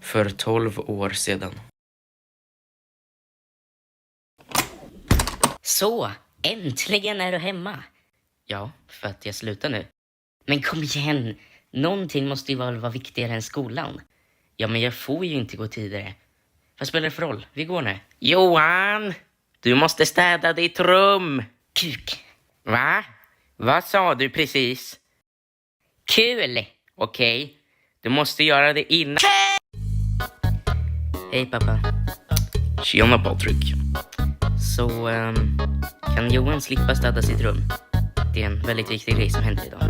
För 12 år sedan. Så, äntligen är du hemma. Ja, för att jag slutar nu. Men kom igen, någonting måste ju vara viktigare än skolan. Ja, men jag får ju inte gå tidigare. Vad spelar det för roll? Vi går nu. Johan! Du måste städa ditt rum. Kuk. Va? Vad sa du precis? Kul! Okej, du måste göra det innan. Hej pappa. Tjena Patrik. Så, kan Johan slippa städa sitt rum? Det är en väldigt viktig grej som händer idag.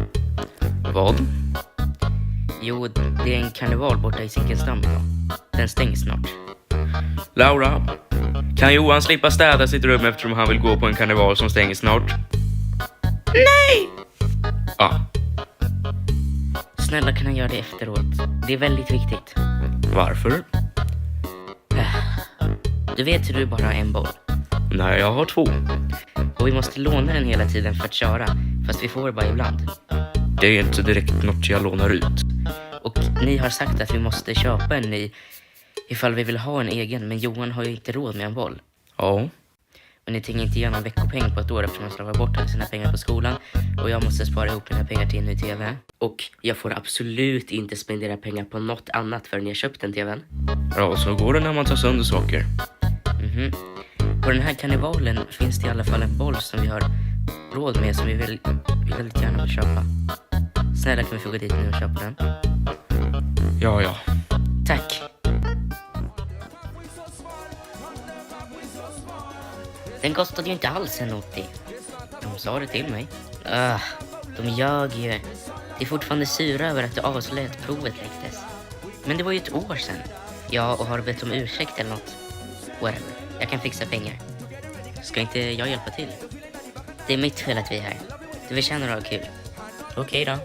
Vad? Jo, det är en karneval borta i Zinkensdamm idag. Den stängs snart. Laura, kan Johan slippa städa sitt rum eftersom han vill gå på en karneval som stänger snart? Nej! Ja, Snälla, kan han göra det efteråt? Det är väldigt viktigt. varför? Du vet hur du bara har en boll. Nej, jag har 2. Och vi måste låna den hela tiden för att köra. Fast vi får det bara ibland. Det är inte direkt något jag lånar ut. Och ni har sagt att vi måste köpa en ny ifall vi vill ha en egen. Men Johan har ju inte råd med en boll. Ja, Och ni tänker inte ge någon veckopeng på ett år eftersom han slarvar bort alla sina pengar på skolan. Och jag måste spara ihop mina pengar till en ny tv. Och jag får absolut inte spendera pengar på något annat förrän jag köpt den tvn. ja, så går det när man tar sönder saker. På den här karnevalen finns det i alla fall en boll som vi har råd med som vi väldigt gärna vill köpa. Snälla, kan vi få gå dit nu och köpa den? Ja. Tack. Den kostade ju inte alls en 80. De sa det till mig. De ljög ju. Det är fortfarande sura över att du avslöjade att provet läcktes. Men det var ju ett år sedan. Ja, och har du bett om ursäkt eller något? Whatever. Jag kan fixa pengar. Ska inte jag hjälpa till? Det är mitt fel att vi är här. Du förtjänar att ha kul. Okej då.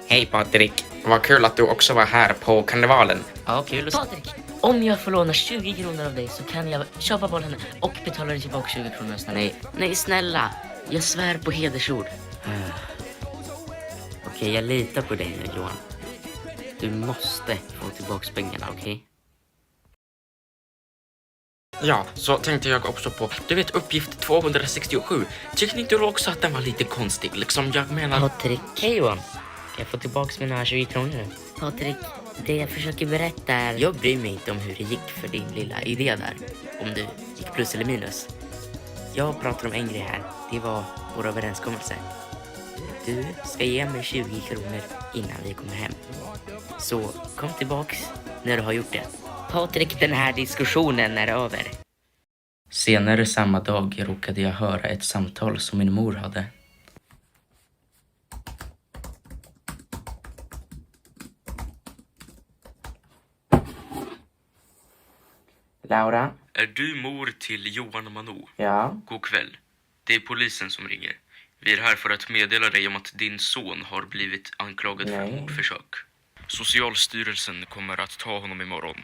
Hej Patrik, vad kul att du också var här på karnevalen. Ja, kul. Patrik, om jag får låna 20 kronor av dig så kan jag köpa bollen och betala dig tillbaka 20 kronor. Nej, snälla. Jag svär på hedersord. Okej, jag litar på dig nu, Johan. Du måste få tillbaka pengarna, okej? Ja, så tänkte jag också på, du vet uppgift 267. Tyckte inte du också att den var lite konstig? Liksom, jag menar... Patrik. Hej Johan. Kan jag få tillbaka mina 20 kronor nu? Patrik, det jag försöker berätta är... Jag bryr mig inte om hur det gick för din lilla idé där. Om du gick plus eller minus. Jag pratar om en grej här. Det var vår överenskommelse. Du ska ge mig 20 kronor innan vi kommer hem. Så kom tillbaks när du har gjort det. Patrik, den här diskussionen är över. Senare samma dag råkade jag höra ett samtal som min mor hade. Laura? Är du mor till Johan och Manu? Ja. God kväll. Det är polisen som ringer. Vi är här för att meddela dig om att din son har blivit anklagad för mordförsök. Socialstyrelsen kommer att ta honom imorgon.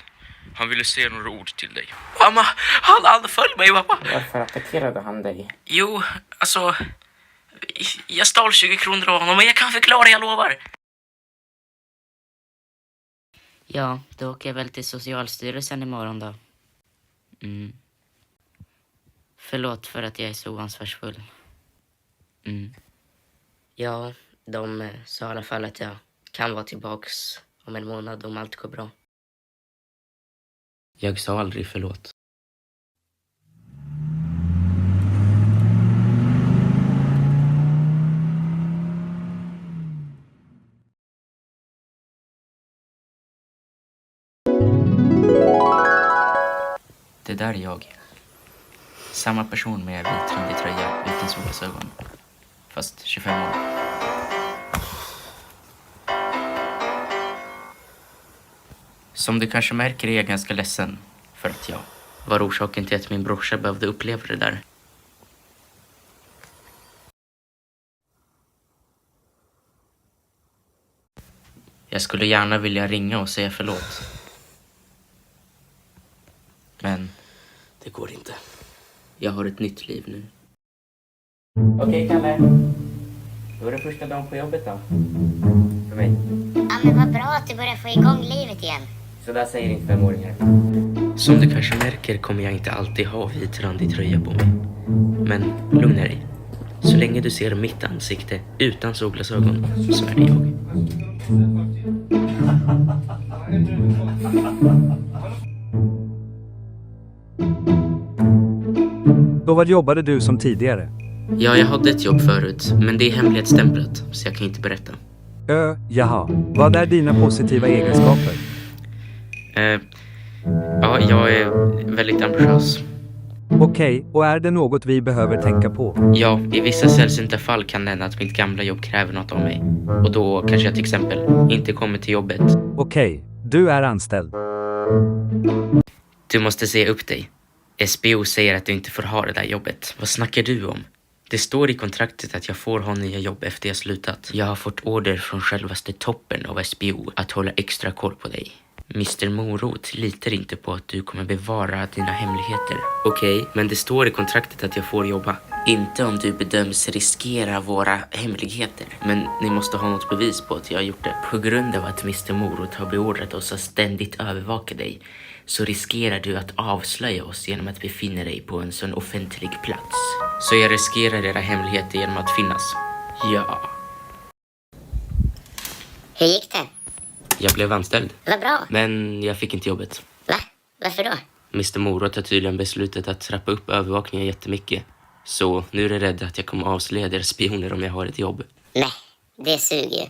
Han ville säga några ord till dig. Mamma, han anföll mig, pappa. Varför attackerade han dig? Jo, alltså... Jag stal 20 kronor av honom, men jag kan förklara, jag lovar. Ja, då åker jag väl till Socialstyrelsen imorgon då. Förlåt för att jag är så oansvarsfull. Ja, de sa i alla fall att jag kan vara tillbaks om en månad om allt går bra. Jag sa aldrig förlåt. Det där är jag. Samma person med vitrandig tröja utan solglasögon. Fast 25 år. Som du kanske märker är jag ganska ledsen. För att jag var orsaken till att min brorsa behövde uppleva det där. Jag skulle gärna vilja ringa och säga förlåt. Men det går inte. Jag har ett nytt liv nu. Okej, Kalle. Då är det första dagen på jobbet då. För mig. Ja, men vad bra att du börjar få igång livet igen. Så där säger inte 5-åringar. Som du kanske märker kommer jag inte alltid ha vitrandig tröja på mig. Men lugna dig. Så länge du ser mitt ansikte utan solglasögon så är det jag. Och vad jobbade du som tidigare? Ja, jag hade ett jobb förut, men det är hemlighetsstämplat så jag kan inte berätta. Jaha. Vad är dina positiva egenskaper? Ja, jag är väldigt ambitiös. Okej, och är det något vi behöver tänka på? Ja, i vissa sällsynta fall kan det hända att mitt gamla jobb kräver något av mig. Och då kanske jag till exempel inte kommer till jobbet. Okej, du är anställd. Du måste se upp dig. SBO säger att du inte får ha det där jobbet. Vad snackar du om? Det står i kontraktet att jag får ha nya jobb efter jag slutat. Jag har fått order från självaste toppen av SBO att hålla extra koll på dig. Mr. Morot litar inte på att du kommer bevara dina hemligheter. Okej, men det står i kontraktet att jag får jobba. Inte om du bedöms riskera våra hemligheter. Men ni måste ha något bevis på att jag har gjort det. På grund av att Mr. Morot har beordrat oss att ständigt övervaka dig så riskerar du att avslöja oss genom att befinna dig på en sån offentlig plats. Så jag riskerar era hemligheter genom att finnas. Ja. Hur gick det? Jag blev anställd. Vad bra. Men jag fick inte jobbet. Va? Varför då? Mr. Morot har tydligen beslutat att trappa upp övervakningen jättemycket. Så nu är det rädd att jag kommer avslöja deras spioner om jag har ett jobb. Nej, det suger ju.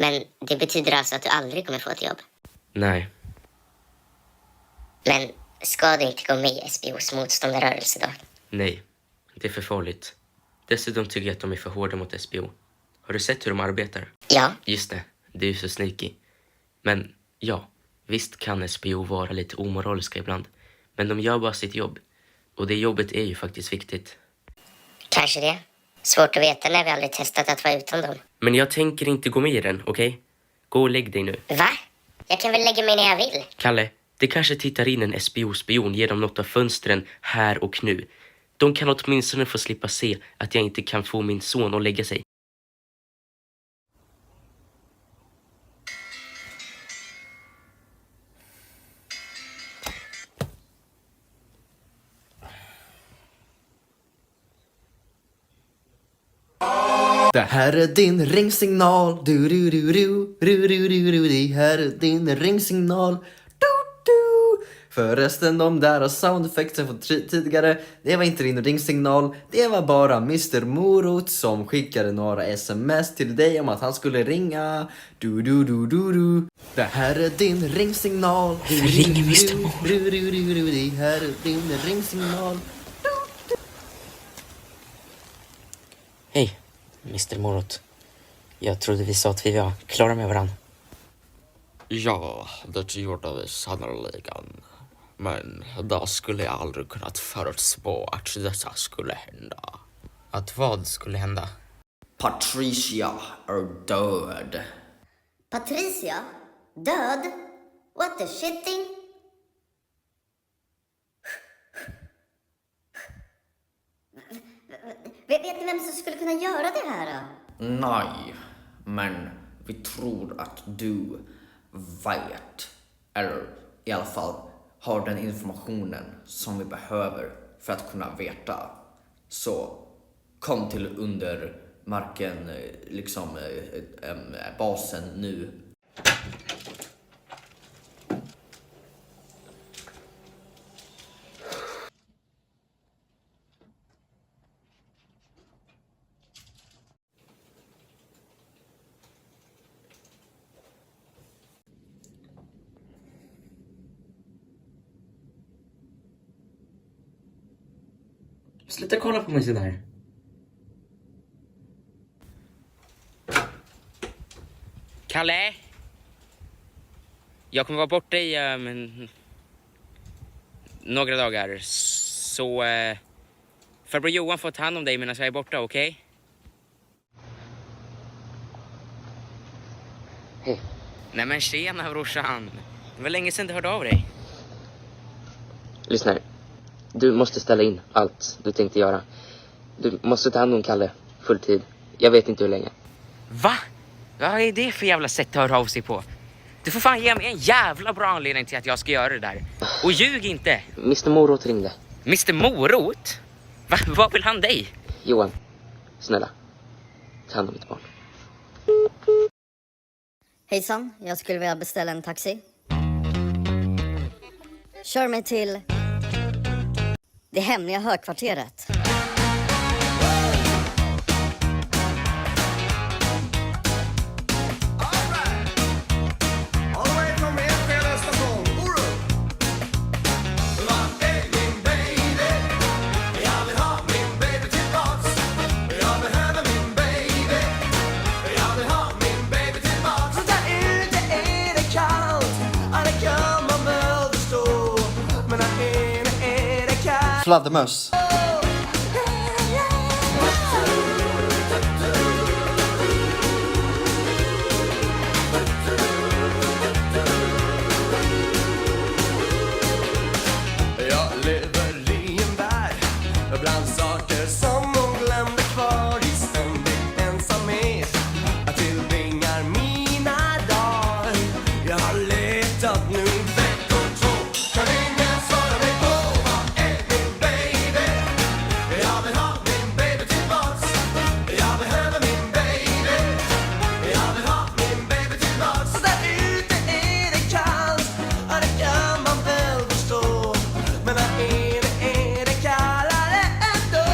Men det betyder alltså att du aldrig kommer få ett jobb. Nej. Men ska du inte gå med i SBOs motståndarrörelse då? Nej. Det är för farligt. Dessutom tycker jag att de är för hårda mot SBO. Har du sett hur de arbetar? Ja. Just det. Det är ju så sneaky. Men ja, visst kan SBO vara lite omoraliska ibland. Men de gör bara sitt jobb. Och det jobbet är ju faktiskt viktigt. Kanske det. Svårt att veta när vi aldrig testat att vara utan dem. Men jag tänker inte gå med i den, okej? Gå och lägg dig nu. Va? Jag kan väl lägga mig när jag vill? Kalle, det kanske tittar in en SBO-spion genom något av fönstren här och nu. De kan åtminstone få slippa se att jag inte kan få min son att lägga sig. Det här är din ringsignal. Du du du du du du du du. Det här är din ringsignal. Du du. Förresten, de där soundeffekten från tidigare, det var inte din ringsignal. Det var bara Mr. Morot som skickade några sms till dig om att han skulle ringa. Du du du du du. Det här är din ringsignal. Ring Mr. Morot. Du du du du. Det här är din ringsignal. Hej, Mr. Morot. Jag trodde vi sa att vi var klara med varandra. Ja, det gjorde vi sannoliken. Men då skulle jag aldrig kunnat förutspå att detta skulle hända. Att vad skulle hända? Patricia är död. Patricia? Död? What the shitting? Vet ni vem som skulle kunna göra det här då? Nej, men vi tror att du vet, eller i alla fall har den informationen som vi behöver för att kunna veta. Så kom till under marken, basen nu. Sluta kolla på mig sådär. Kalle! Jag kommer vara borta i några dagar. Så farbror Johan får ta hand om dig medan jag är borta, okej? Hej. Nej men tjena brorsan. Det var länge sedan du hörde av dig. Lyssna här. Du måste ställa in allt du tänkte göra. Du måste ta hand om Kalle fulltid. Jag vet inte hur länge. Va? Vad är det för jävla sätt att höra av sig på? Du får fan ge mig en jävla bra anledning till att jag ska göra det där. Och ljug inte. Mr Morot ringde. Mr Morot? Va? Vad vill han dig? Johan, snälla. Ta hand om mitt barn. Hejsan, jag skulle vilja beställa en taxi. Kör mig till det hemliga högkvarteret. Fladdermöss. Jag lever i en värld bland saker som hon glömde kvar i ständig ensamhet. Jag tillbringar mina dagar. Jag har letat nu veckor två. Kan ingen svara mig på vad är min baby? Jag vill ha min baby tillbaks. Jag behöver min baby. Jag vill ha min baby tillbaks. Och där ute är det kallt. Ja, det kan man väl förstå. Men där inne är det kallare ändå.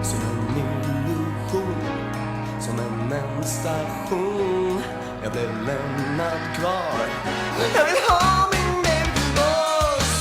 Som en illusion, som en station. Jag blev lämnad kvar. Jag vill ha min baby tillbaks.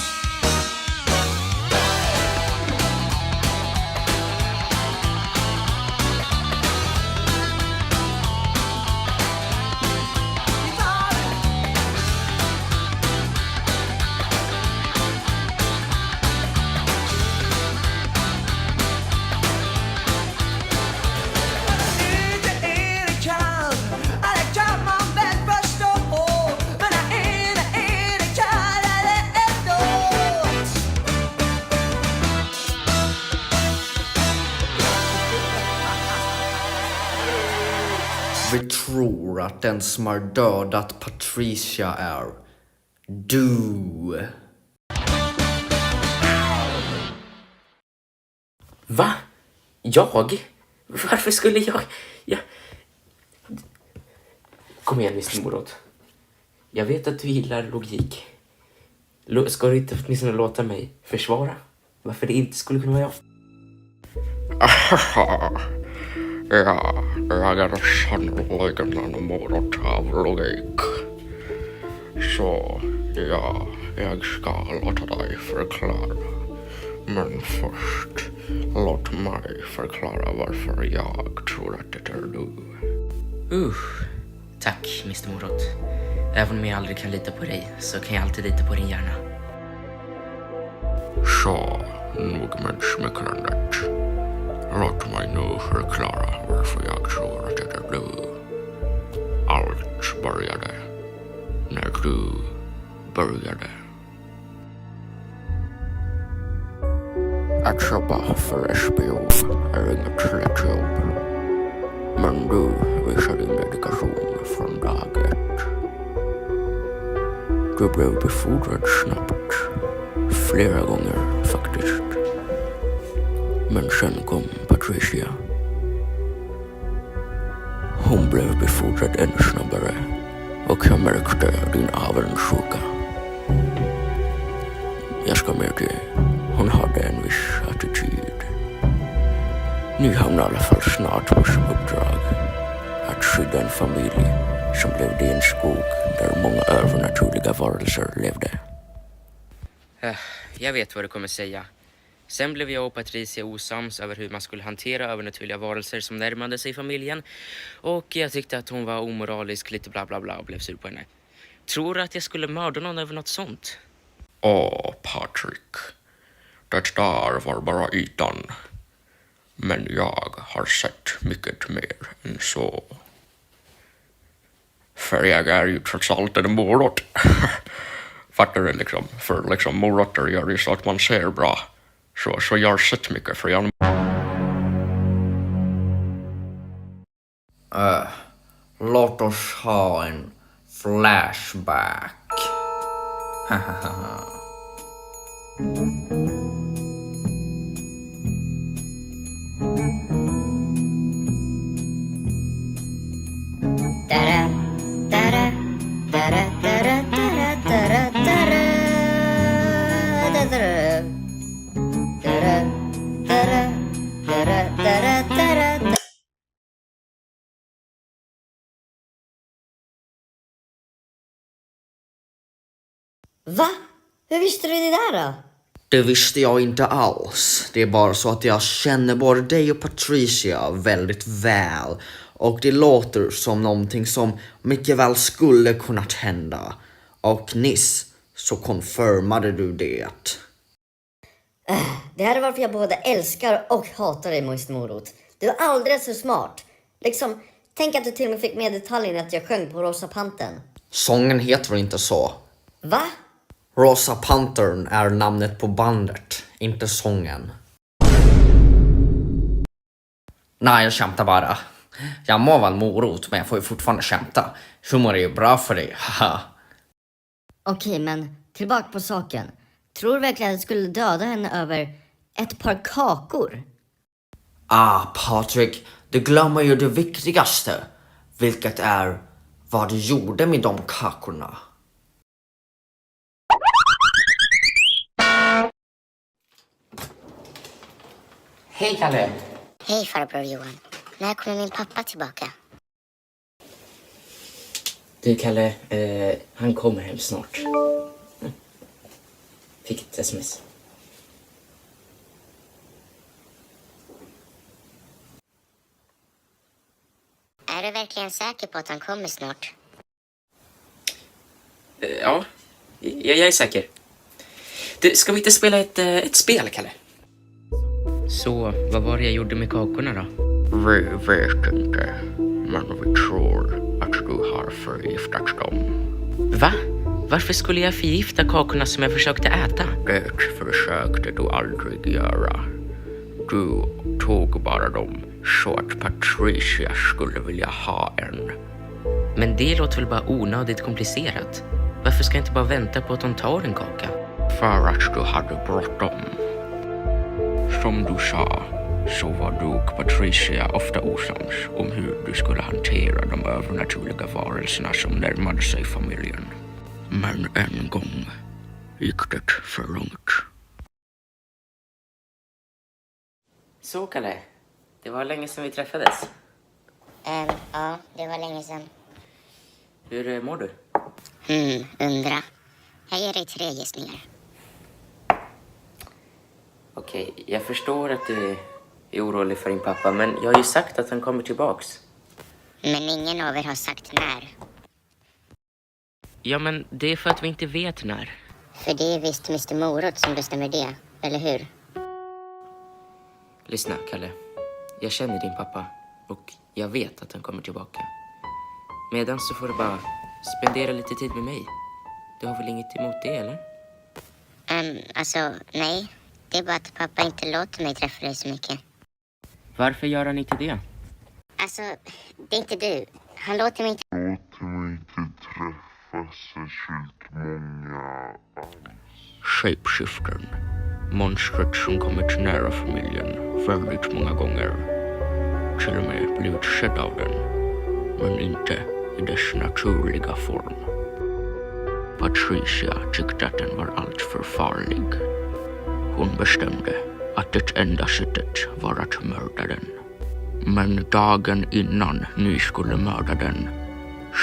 Ute är det kallt, ja, det kan man väl förstå. Men där inne är det kallare ändå. Vi tror att den som har dödat Patricia är du. Va? Jag? Varför skulle jag... Kom igen, Mr Morot. Jag vet att du gillar logik. Ska du inte åtminstone låta mig försvara varför det inte skulle kunna vara jag? Ja, jag är sannoliken en morot av logik. Så ja, jag ska låta dig förklara. Men först, låt mig förklara varför jag tror att det är du. Tack, Mr Morot. Även om jag aldrig kan lita på dig så kan jag alltid lita på din hjärna. Så, nog med smickrandet. Låt mig nu förklara varför jag tror att det är du. Allt började när du började. Att jobba för SBO är inget lätt jobb. Men du visar din dedikation från dag ett. Du blev befordrad snabbt. Flera gånger faktiskt. Men sen kom Patricia. Hon blev befordrad ännu snabbare. Och jag märkte din avundsjuka. Jag ska medge, hon hade en viss attityd. Ni hamnade i alla fall snart på som uppdrag. Att skydda en familj som levde i en skog där många övernaturliga varelser levde. Jag vet vad du kommer säga. Sen blev jag och Patricia osams över hur man skulle hantera övernaturliga varelser som närmade sig familjen. Och jag tyckte att hon var omoralisk, lite bla bla bla, och blev sur på henne. Tror du att jag skulle mörda någon över något sånt? Åh, Patrick. Det där var bara ytan. Men jag har sett mycket mer än så. För jag är ju trots allt en morot. Fattar du liksom? För liksom morötter gör ju så att man ser bra. Så jag har sett mycket för jag... Låt oss ha en flashback. Va? Hur visste du det där då? Det visste jag inte alls. Det är bara så att jag känner både dig och Patricia väldigt väl. Och det låter som någonting som mycket väl skulle kunnat hända. Och nyss så confirmade du det. Det här är varför jag både älskar och hatar dig, Mr. Morot. Du är alldeles för smart. Liksom, tänk att du till och med fick med detaljen att jag sjöng på Rosa Pantern. Sången heter inte så. Va? Rosa Pantern är namnet på bandet, inte sången. Nej, jag skämtar bara. Jag må vara en morot, men jag får ju fortfarande skämta. Humor är ju bra för dig, haha. Okej, men tillbaka på saken. Tror du verkligen att jag skulle döda henne över ett par kakor? Patrik, du glömmer ju det viktigaste. Vilket är vad du gjorde med de kakorna. Hej Kalle! Hej farbror Johan. När kommer min pappa tillbaka? Du Kalle, han kommer hem snart. Fick ett sms. Är du verkligen säker på att han kommer snart? Ja, jag är säker. Du, ska vi inte spela ett spel, Kalle? Så, vad var det jag gjorde med kakorna då? Vi vet inte, men vi tror att du har förgiftat dem. Va? Varför skulle jag förgifta kakorna som jag försökte äta? Det försökte du aldrig göra. Du tog bara dem så att Patricia skulle vilja ha en. Men det låter väl bara onödigt komplicerat. Varför ska jag inte bara vänta på att de tar en kaka? För att du hade bråttom. Som du sa så var du och Patricia ofta osams om hur du skulle hantera de övernaturliga varelserna som närmade sig familjen. Men en gång gick det för långt. Så, Kalle. Det var länge sedan vi träffades. Ja, det var länge sedan. Hur mår du? Undra. Jag ger dig 3 gissningar. Okej, jag förstår att du är orolig för din pappa, men jag har ju sagt att han kommer tillbaks. Men ingen av er har sagt när. Ja, men det är för att vi inte vet när. För det är visst Mr. Morot som bestämmer det, eller hur? Lyssna, Kalle. Jag känner din pappa och jag vet att han kommer tillbaka. Medan så får du bara spendera lite tid med mig. Du har väl inget emot det, eller? Alltså, nej. Det är bara att pappa inte låter mig träffa dig så mycket. Varför gör han inte det? Alltså, det är inte du. Han låter mig inte... Shapeshiftern. Monstret som kommit nära familjen väldigt många gånger. Till och med blivit sedd av den. Men inte i dess naturliga form. Patricia tyckte att den var alltför farlig. Hon bestämde att det enda sättet var att mörda den. Men dagen innan ni skulle mörda den,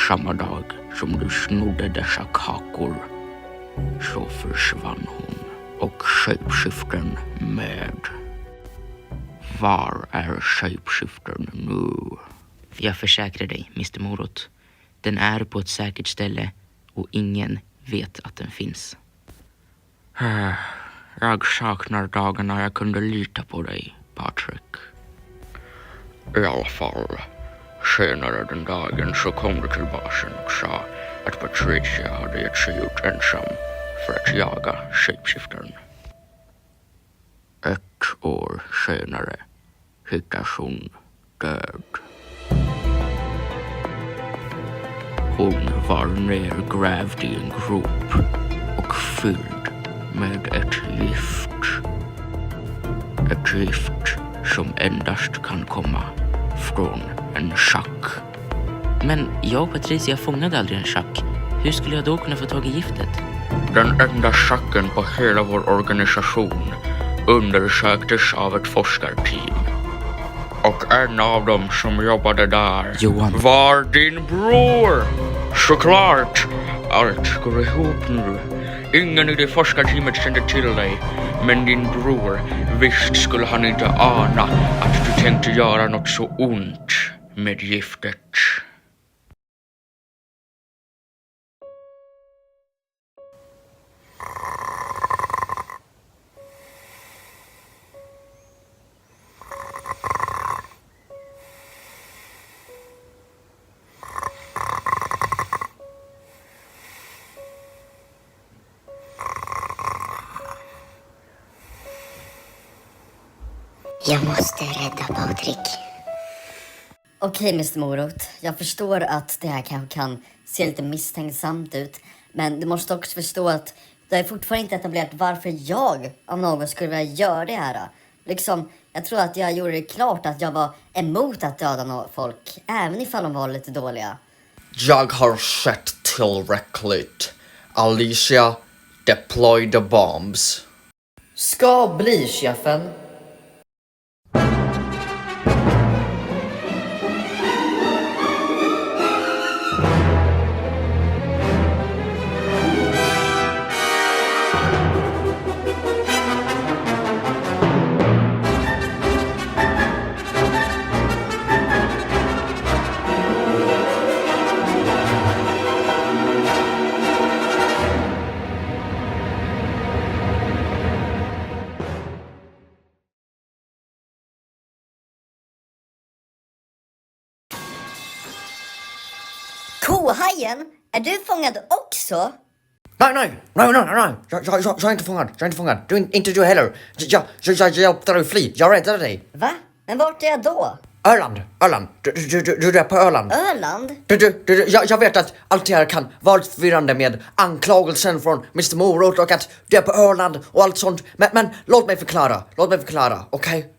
samma dag som du snodde dessa kakor, så försvann hon och shapeshiftern med. Var är shapeshiftern nu? Jag försäkrar dig, Mr. Morot. Den är på ett säkert ställe och ingen vet att den finns. Jag saknar dagarna jag kunde lita på dig, Patrick. I alla fall, senare den dagen så kom du till basen och sa att Patricia hade gett sig ut ensam för att jaga shapeshiftern. 1 år senare hittas hon död. Hon var nergrävd i en grop och fylld med ett gift. Ett gift som endast kan komma från en schack. Men jag och Patricia fångade aldrig en schack. Hur skulle jag då kunna få tag i giftet? Den enda schacken på hela vår organisation undersöktes av ett forskarteam. Och en av dem som jobbade där Johan. var din bror. Såklart, allt går ihop nu. Ingen i det forskarteamet kände till dig. Men din bror, visst skulle han inte ana att du tänkte göra något så ont med giftet. Jag måste rädda Patrik. Okej, Mr Morot. Jag förstår att det här kanske kan se lite misstänksamt ut. Men du måste också förstå att det är fortfarande inte etablerat varför jag av någon skulle vilja göra det här. Liksom, jag tror att jag gjorde det klart att jag var emot att döda folk. Även ifall de var lite dåliga. Jag har sett tillräckligt. Alicia, deploy the bombs. Ska bli, chefen. Kohajen? Är du fångad också? Nej. Jag är inte fångad. Inte du heller. Jag hjälpte dig fly. Jag räddade dig. Va? Men vart är jag då? Öland. Du är på Öland. Öland? Jag vet att allt det här kan vara förvirrande med anklagelsen från Mr Morot och att du är på Öland och allt sånt. Men låt mig förklara, okej?